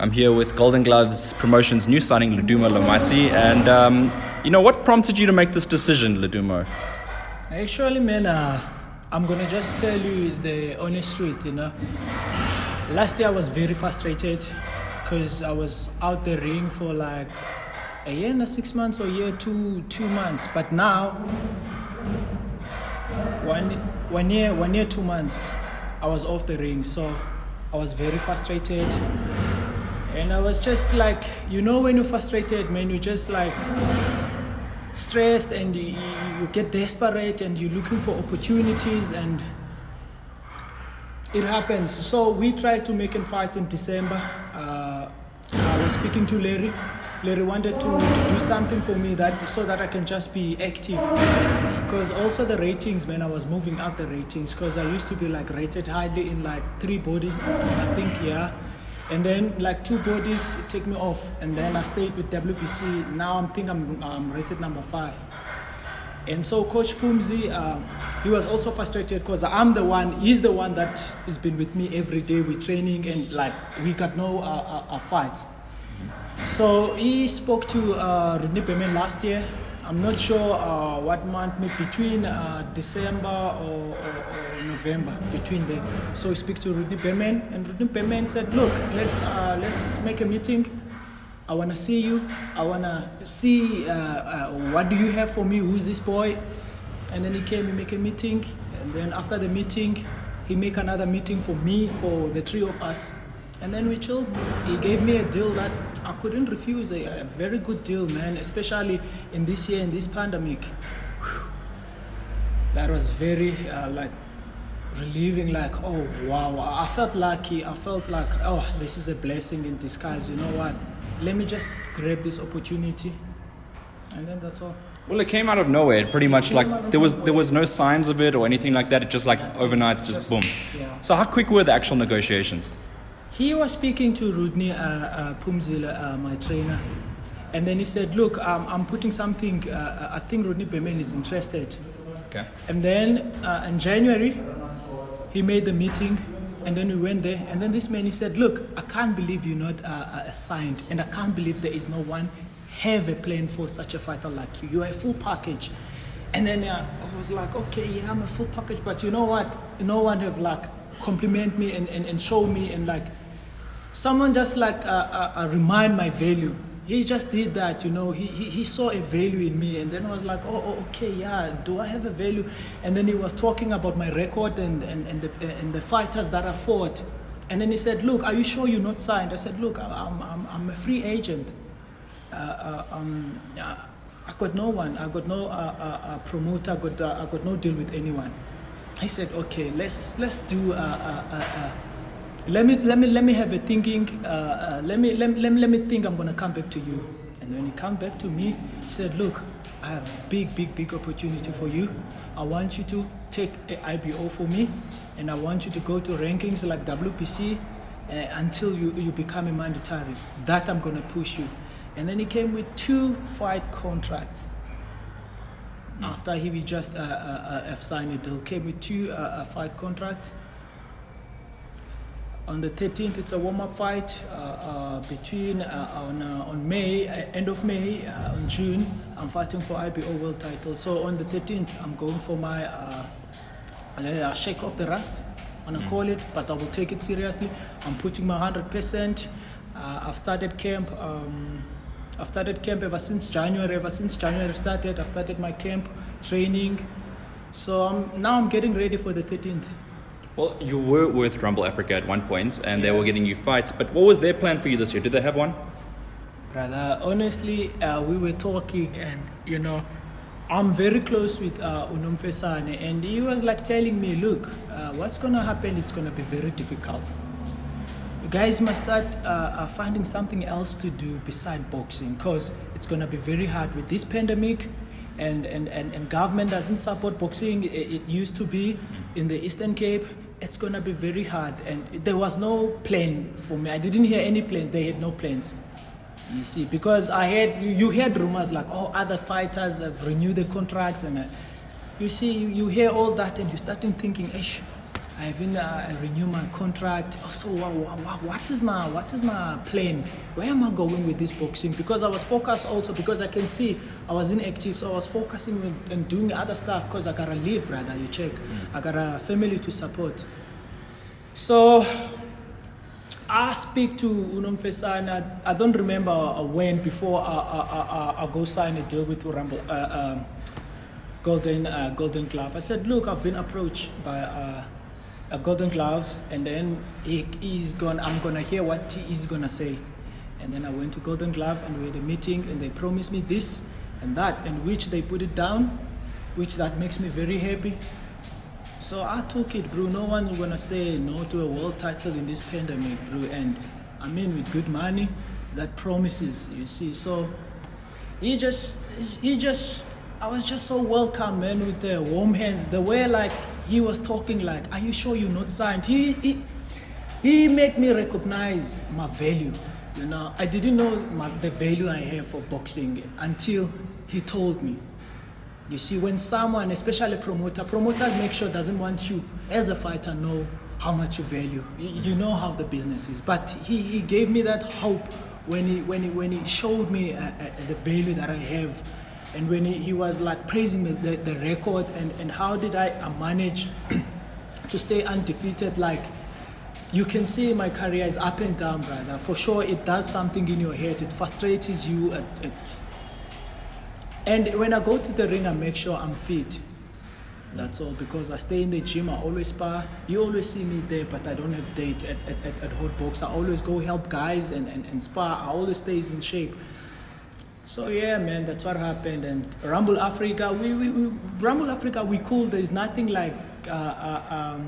I'm here with Golden Gloves Promotions new signing Ludumo Lomati. And, what prompted you to make this decision, Ludumo? Actually, man, I'm going to just tell you the honest truth, Last year I was very frustrated because I was out the ring for like a year and 6 months or a year, 2 months. But now, 1 year, 2 months, I was off the ring. So I was very frustrated. And I was just like, when you're frustrated, man, you're just like stressed and you get desperate and you're looking for opportunities and it happens. So we tried to make a fight in December. I was speaking to Larry. Larry wanted to do something for me so that I can just be active. Because also the ratings, man, I was moving up the ratings because I used to be like rated highly in like 3 bodies, I think, yeah. And then like 2 bodies take me off. And then I stayed with WPC. Now I'm rated number 5. And so Coach Pumzi, he was also frustrated because he's the one that has been with me every day with training and like we got no fights. So he spoke to Rudni Bemen last year. I'm not sure what month, maybe between December or November, between there. So he spoke to Rudni Bemen and Rudni Bemen said, look, let's make a meeting. I want to see you. I want to see what do you have for me? Who's this boy? And then he came, we make a meeting. And then after the meeting, he make another meeting for me, for the 3 of us. And then we chilled. He gave me a deal that I couldn't refuse, a very good deal, man, especially in this year, in this pandemic. Whew. That was very relieving, like, oh, wow. I felt lucky. I felt like, oh, this is a blessing in disguise. You know what? Let me just grab this opportunity. And then that's all. Well, it came out of nowhere. Pretty much like there was no signs of it or anything like that. It just like overnight, just boom. Yeah. So how quick were the actual negotiations? He was speaking to Rudni Pumzi, my trainer. And then he said, look, I'm putting something, I think Rudni Bemen is interested. Okay. And then in January, he made the meeting. And then we went there, and then this man, he said, look, I can't believe you're not assigned, and I can't believe there is no one have a plan for such a fighter like you. You're a full package. And then I was like, okay, yeah, I'm a full package, but you know what? No one have like compliment me and show me, and like someone just like remind my value. He just did that, he saw a value in me, and then I was like, oh, okay, yeah, do I have a value? And then he was talking about my record and the fighters that I fought. And then he said, look, are you sure you're not signed? I said, look, I'm a free agent. I got no one. I got no promoter. I got no deal with anyone. He said, okay, let's do Let me have a thinking. Let me think. I'm gonna come back to you. And when he come back to me, he said, "Look, I have big opportunity for you. I want you to take a IBO for me, and I want you to go to rankings like WPC until you become a mandatory. That I'm gonna push you." And then he came with 2 fight contracts. After he just have signed a deal, came with 2 fight contracts. On the 13th, it's a warm-up fight between on May, end of May, on June. I'm fighting for IBO world title. So on the 13th, I'm going for my shake off the rust, I want to call it, but I will take it seriously. I'm putting my 100%. I've started camp. Ever since January. Ever since January started, I've started my camp training. So now I'm getting ready for the 13th. Well, you were with Rumble Africa at one point, and they were getting you fights. But what was their plan for you this year? Did they have one? Brother, honestly, we were talking, and I'm very close with Unomfesane, and he was like telling me, look, what's gonna happen? It's gonna be very difficult. You guys must start finding something else to do beside boxing, because it's gonna be very hard with this pandemic. And government doesn't support boxing. It used to be in the Eastern Cape. It's going to be very hard. And there was no plan for me. I didn't hear any plans. They had no plans. You see, because you heard rumors like, oh, other fighters have renewed their contracts. And you see, you hear all that and you're starting thinking, I haven't renewed my contract. So what is my plan? Where am I going with this boxing? Because I was focused also because I can see I was inactive, so I was focusing on doing other stuff because I gotta live, brother. You check, I got a family to support. So I speak to Unomfesana. I don't remember when before I go sign a deal with Rumble. Golden Glove. I said, look, I've been approached by a Golden Gloves, and then I'm gonna hear what he's gonna say. And then I went to Golden Glove and we had a meeting, and they promised me this and that, and which they put it down, which that makes me very happy. So I took it, bro. No one is gonna say no to a world title in this pandemic, bro. And I mean, with good money, that promises, you see. So I was just so welcome, man, with the warm hands. The way like he was talking, like, are you sure you're not signed? He made me recognize my value. You know, I didn't know the value I have for boxing until he told me. You see, when someone, especially promoters make sure doesn't want you as a fighter know how much you value. You know how the business is. But he gave me that hope when he showed me the value that I have. And when he was like praising the record and how did I manage to stay undefeated, like you can see my career is up and down, brother. For sure, it does something in your head. It frustrates you. And when I go to the ring, I make sure I'm fit. That's all, because I stay in the gym. I always spar. You always see me there, but I don't have date at Hot Box. I always go help guys and spar. I always stays in shape. So yeah, man, that's what happened. And Rumble Africa, we cool. There's nothing like, let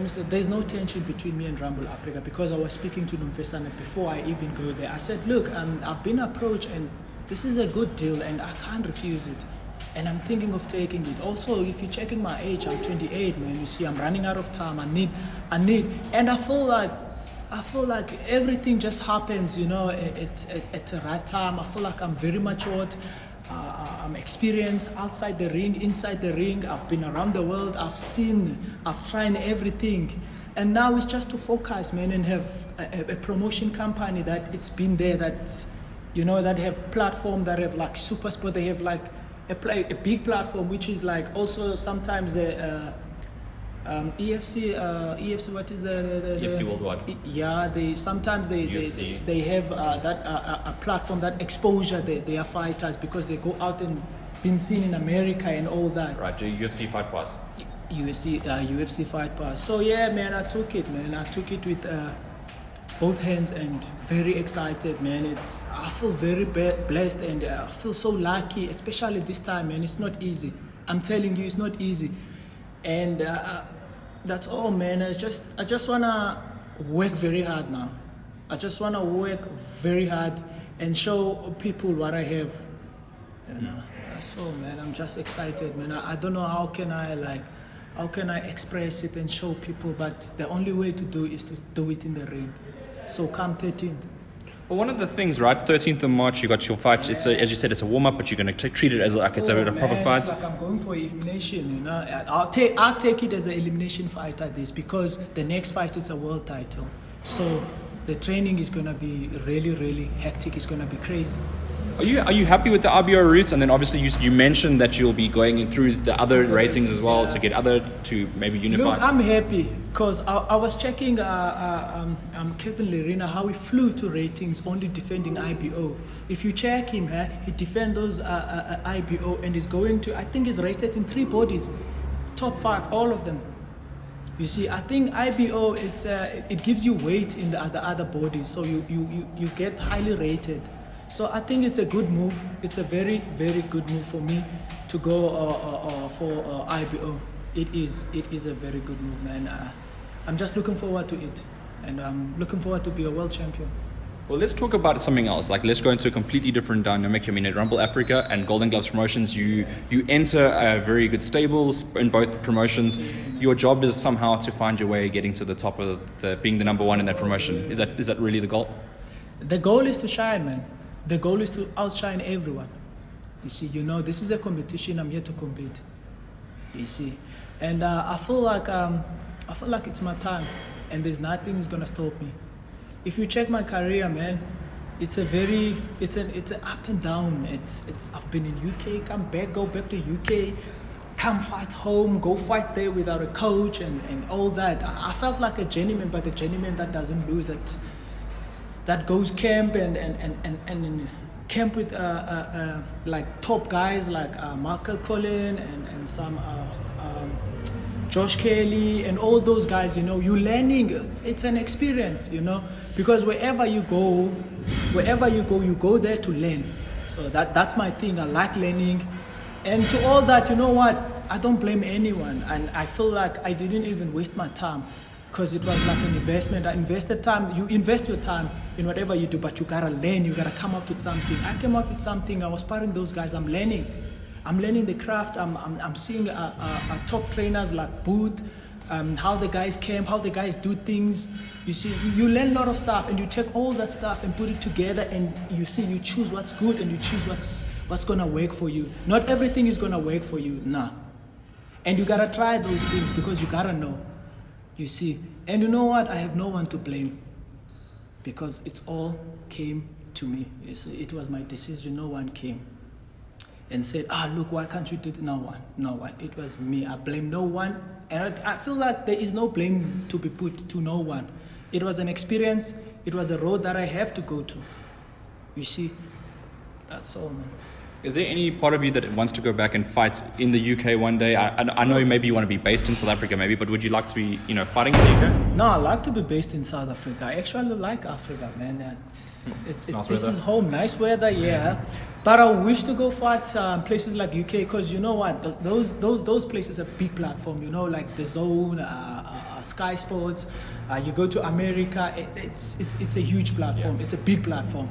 me say, there's no tension between me and Rumble Africa, because I was speaking to Nomfesana before I even go there. I said, look, I've been approached and this is a good deal and I can't refuse it. And I'm thinking of taking it. Also, if you're checking my age, I'm 28, man. You see, I'm running out of time. I need, and I feel like everything just happens, you know, at the right time. I feel like I'm very matured. I'm experienced outside the ring, inside the ring. I've been around the world. I've tried everything. And now it's just to focus, man, and have a promotion company that it's been there, that, you know, that have platform, that have like super sport. They have like a big platform, which is like also sometimes the EFC, what is the EFC Worldwide? Yeah, they have a platform, that exposure they are fighters, because they go out and been seen in America and all that. Right, UFC Fight Pass. UFC Fight Pass. So yeah, man, I took it with both hands and very excited, man. I feel very blessed and I feel so lucky, especially this time, man. It's not easy. I'm telling you, it's not easy. And that's all, man. I just wanna work very hard now. I just wanna work very hard and show people what I have. You know, that's all, man. I'm just excited, man. I don't know how can I express it and show people, but the only way to do is to do it in the ring. So come 13th. Well, one of the things, right? 13th of March, you got your fight. It's as you said, it's a warm up, but you're going to treat it as like it's a proper fight. It's like I'm going for elimination. You know, I'll take it as an elimination fight at this, because the next fight is a world title. So the training is going to be really, really hectic. It's going to be crazy. Are you happy with the RBO routes? And then obviously you mentioned that you'll be going in through the other ratings as well, to get to maybe unify. Look, I'm happy because I was checking Kevin Lerena, how he flew to ratings only defending IBO. If you check him, he defends those IBO and is going to, I think he's rated in 3 bodies, top 5, all of them. You see, I think IBO, it gives you weight in the other bodies, so you get highly rated. So I think it's a good move. It's a very, very good move for me to go for IBO. It is a very good move, man. I'm just looking forward to it, and I'm looking forward to be a world champion. Well, let's talk about something else. Like, let's go into a completely different dynamic. I mean, at Rumble Africa and Golden Gloves Promotions, you enter a very good stables in both promotions. Your job is somehow to find your way getting to the top of being the number one in that promotion. Is that really the goal? The goal is to shine, man. The goal is to outshine everyone. You see, this is a competition. I'm here to compete. You see, and I feel like it's my time, and there's nothing is gonna stop me. If you check my career, man, it's an up and down. I've been in UK, come back, go back to UK, come fight home, go fight there without a coach and all that. I felt like a journeyman, but a journeyman that doesn't lose it, that goes camp and camp with like top guys like Michael Collin and some Josh Kelly and all those guys. You know, you're learning. It's an experience, you know, because wherever you go, you go there to learn. So that's my thing. I like learning. And to all that, you know what? I don't blame anyone. And I feel like I didn't even waste my time because it was like an investment. I invested time. You invest your time in whatever you do, but you gotta learn. You gotta come up with something. I came up with something. I was sparring those guys. I'm learning the craft. I'm seeing top trainers like Booth, how the guys camp, how the guys do things. You see, you learn a lot of stuff, and you take all that stuff and put it together, and you see, you choose what's good, and you choose what's gonna work for you. Not everything is gonna work for you, nah. And you gotta try those things because you gotta know. You see, and you know what? I have no one to blame because it all came to me. You see, it was my decision. No one came and said, look, why can't you do it? No one. It was me. I blame no one. And I feel like there is no blame to be put to no one. It was an experience. It was a road that I have to go to. You see, that's all, man. Is there any part of you that wants to go back and fight in the UK one day? I know maybe you want to be based in South Africa, maybe, but would you like to be, fighting in the UK? No, I like to be based in South Africa. I actually like Africa, man. This is home, nice weather, yeah. But I wish to go fight places like UK because you know what? Those places are big platform. You know, like the Zone, Sky Sports. You go to America. It's a huge platform. Yeah. It's a big platform.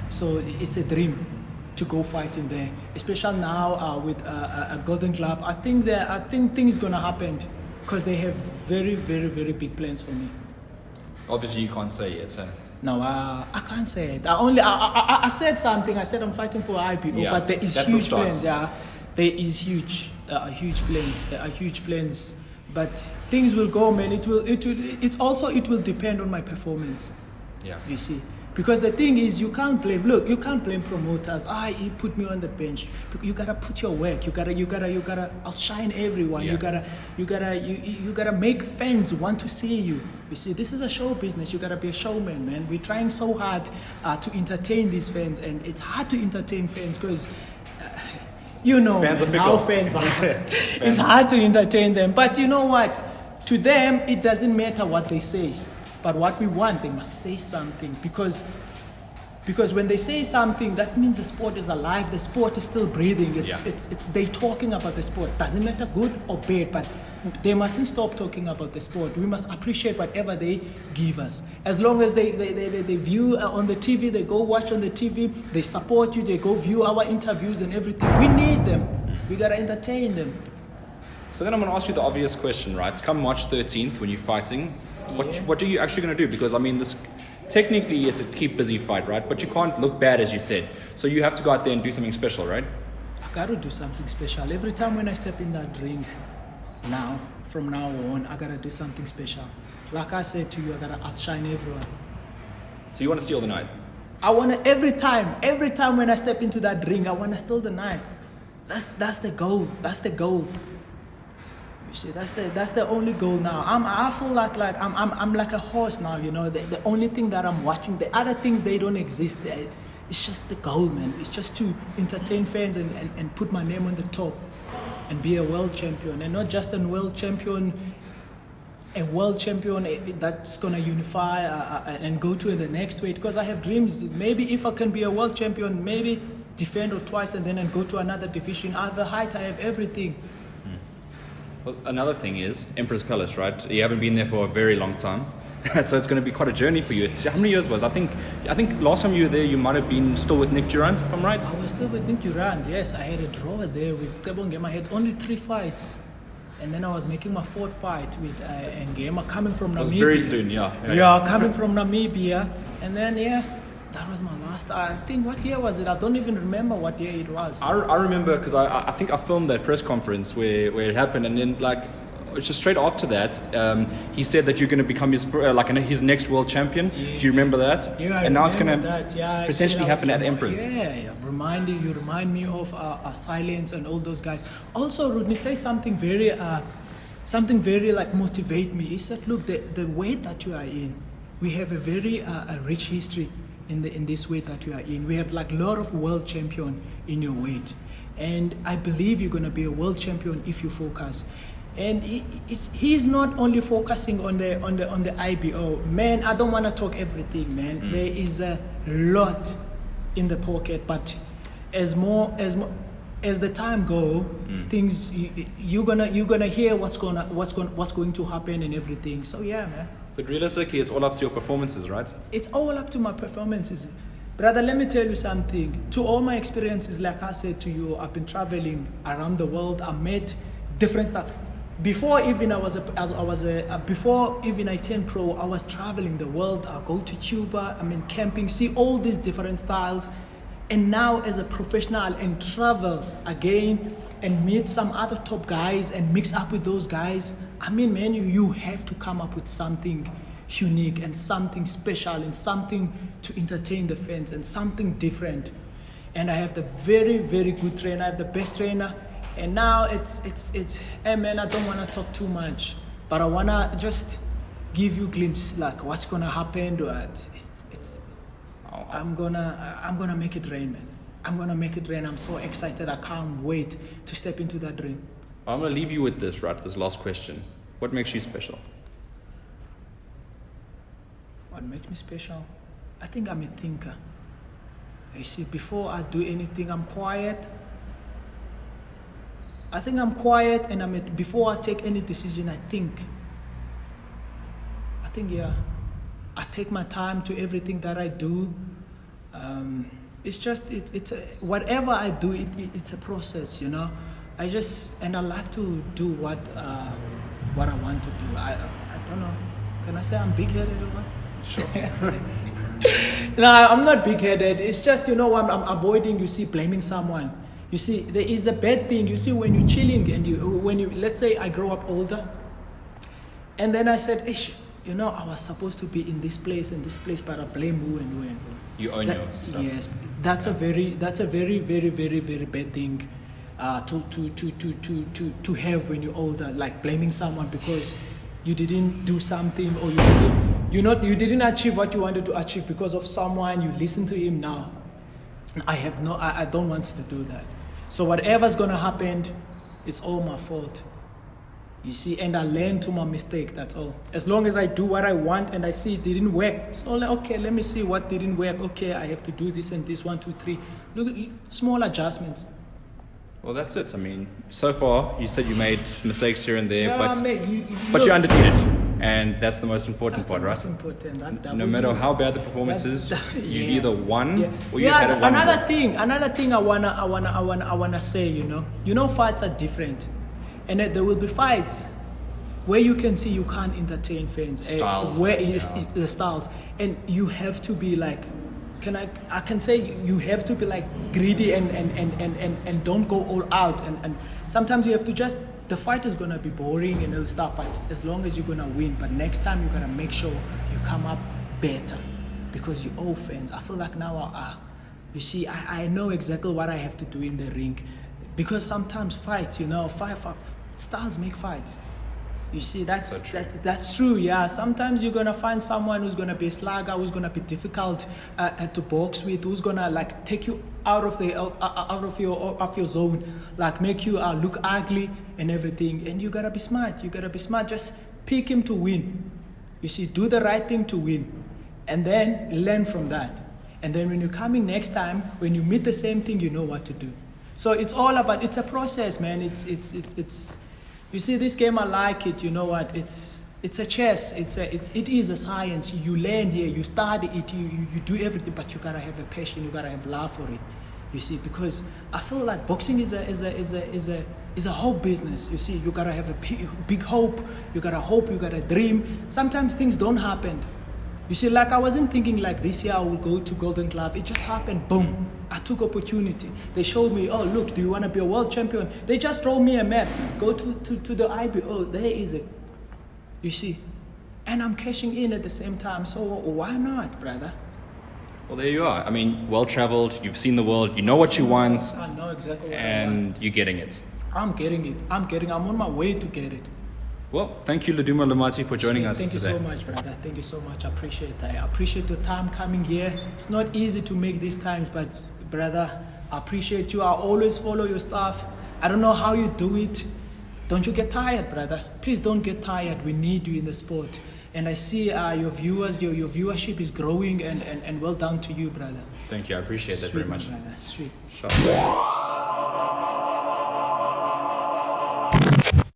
So it's a dream to go fight in there, especially now with a Golden Glove. I think things gonna happen because they have very, very, very big plans for me. Obviously, you can't say it. So. No, I can't say it. I said something. I said I'm fighting for IPO, but there is huge plans. Yeah, there is huge plans. There are huge plans, but things will go, man. It will depend on my performance. Yeah, you see. Because the thing is, you can't blame promoters. He put me on the bench. You gotta put your work. You gotta outshine everyone. Yeah. You gotta make fans want to see you. You see, this is a show business. You gotta be a showman, man. We're trying so hard to entertain these fans, and it's hard to entertain fans because fans are how fans are. It's hard to entertain them, but you know what? To them, it doesn't matter what they say. But what we want, they must say something because when they say something, that means the sport is alive. The sport is still breathing. It's they talking about the sport. Doesn't matter good or bad, but they mustn't stop talking about the sport. We must appreciate whatever they give us. As long as they view on the TV, they go watch on the TV, they support you, they go view our interviews and everything. We need them. We gotta entertain them. So then I'm going to ask you the obvious question, right? Come March 13th when you're fighting, what are you actually going to do? Because, this technically it's a keep busy fight, right? But you can't look bad, as you said. So you have to go out there and do something special, right? I got to do something special. Every time when I step in that ring, from now on, I got to do something special. Like I said to you, I got to outshine everyone. So you want to steal the night? I want to, every time when I step into that ring, I want to steal the night. That's the goal. That's the goal. You see, that's the only goal now. I feel like I'm like a horse now. The only thing that I'm watching, the other things they don't exist. It's just the goal, man. It's just to entertain fans and put my name on the top and be a world champion, and not just a world champion that's gonna unify and go to the next weight. Because I have dreams. Maybe if I can be a world champion, maybe defend or twice and then go to another division. I have a height. I have everything. Well, another thing is Emperor's Palace, right? You haven't been there for a very long time, so it's going to be quite a journey for you. How many years was? I think last time you were there, you might have been still with Nick Durant, if I'm right. I was still with Nick Durant. Yes, I had a draw there with Tebongema. I had only 3 fights, and then I was making my 4th fight with Ngema, coming from Namibia. It was very soon, yeah. Coming from Namibia, and then That was my last. I think, what year was it? I don't even remember what year it was. I remember because I think I filmed that press conference where it happened, and then like just straight after that, he said that you're going to become his next world champion. Yeah. Do you remember that? Yeah, and now it's going to potentially happen at Empress. Yeah, you remind me of Silence and all those guys. Also, Rudney, say something very like motivate me. Is that look, the weight that you are in, we have a very a rich history in this weight that you are in. We have like a lot of world champion in your weight, and I believe you're going to be a world champion if you focus. And he's not only focusing on the IBO. Man, I don't want to talk everything, man. There is a lot in the pocket, but as the time go, things you're gonna hear what's going to happen and everything. So yeah, man. But realistically, it's all up to your performances, right? It's all up to my performances. Brother, let me tell you something. To all my experiences, like I said to you, I've been traveling around the world. I met different stuff. Before even before even I turned pro, I was traveling the world. I go to Cuba, camping, see all these different styles. And now as a professional and travel again and meet some other top guys and mix up with those guys, man, you have to come up with something unique and something special and something to entertain the fans and something different. And I have the very, very good trainer. I have the best trainer. And now it's hey man, I don't want to talk too much, but I want to just give you a glimpse like what's going to happen. I'm gonna make it rain, man. I'm going to make it rain. I'm so excited. I can't wait to step into that ring. I'm going to leave you with this, right? This last question. What makes you special? What makes me special? I think I'm a thinker. You see, before I do anything, I'm quiet. I think I'm quiet, and before I take any decision, I think, yeah, I take my time to everything that I do. It's just, whatever I do, it's a process, you know. I like to do what I want to do. I don't know. Can I say I'm big-headed or what? Sure. No, I'm not big-headed. It's just, I'm avoiding, blaming someone. You see, there is a bad thing. You see, when you're chilling and let's say I grow up older, and then I said, I was supposed to be in this place and this place, but I blame who and who and who. You own your stuff. Yes, that's a very, very, very, very bad thing to have when you're older, like blaming someone because you didn't do something or you didn't achieve what you wanted to achieve because of someone. You listen to him now. I don't want to do that. So whatever's gonna happen, it's all my fault. You see, and I learn to my mistake, that's all. As long as I do what I want and I see it didn't work, it's all like, okay, let me see what didn't work. Okay, I have to do this and this, 1, 2, 3. Look, small adjustments. Well, that's it. So far, you said you made mistakes here and there, Yeah, but you're undefeated. And that's the most important part, right? That's the most important. No matter how bad the performance is, you either won or you yeah, had a one. Another thing I wanna say, fights are different, and there will be fights where you can see you can't entertain fans. Styles. Where it's the styles, and you have to be like, I can say you have to be like greedy and don't go all out, and sometimes you have to just. The fight is gonna be boring and all stuff, but as long as you're gonna win, but next time you're gonna make sure you come up better because you owe fans. I feel like now, I know exactly what I have to do in the ring because sometimes fight styles make fights. You see, that's true. Yeah, sometimes you're gonna find someone who's gonna be a slugger, who's gonna be difficult to box with, who's gonna like take you out of your zone, like make you look ugly and everything. And you gotta be smart. Just pick him to win. You see, do the right thing to win, and then learn from that. And then when you're coming next time, when you meet the same thing, you know what to do. So it's all about. It's a process, man. It's. You see, this game, I like it. You know what? It's a chess. It is a science. You learn here. You study it. You do everything, but you gotta have a passion. You gotta have love for it. You see, because I feel like boxing is a whole business. You see, you gotta have a big hope. You gotta hope. You gotta dream. Sometimes things don't happen. You see, like I wasn't thinking like this year I will go to Golden Glove. It just happened. Boom. I took opportunity. They showed me, oh, look, do you want to be a world champion? They just throw me a map. Go to the IB. Oh, there is it. You see? And I'm cashing in at the same time. So why not, brother? Well, there you are. I mean, well-traveled, you've seen the world, you know what you want, I know exactly what I and want. you're getting it. I'm getting it. I'm on my way to get it. Well, thank you, Ludumo Lamati, for joining Sweet. us Thank today. you so much, brother. Thank you so much. I appreciate it. I appreciate your time coming here. It's not easy to make these times, but brother, I appreciate you. I always follow your stuff. I don't know how you do it. Don't you get tired, brother? Please don't get tired. We need you in the sport. And I see your viewers, your viewership is growing, and well done to you, brother. Thank you, I appreciate that Sweet, very much. my brother. Sweet. Sure.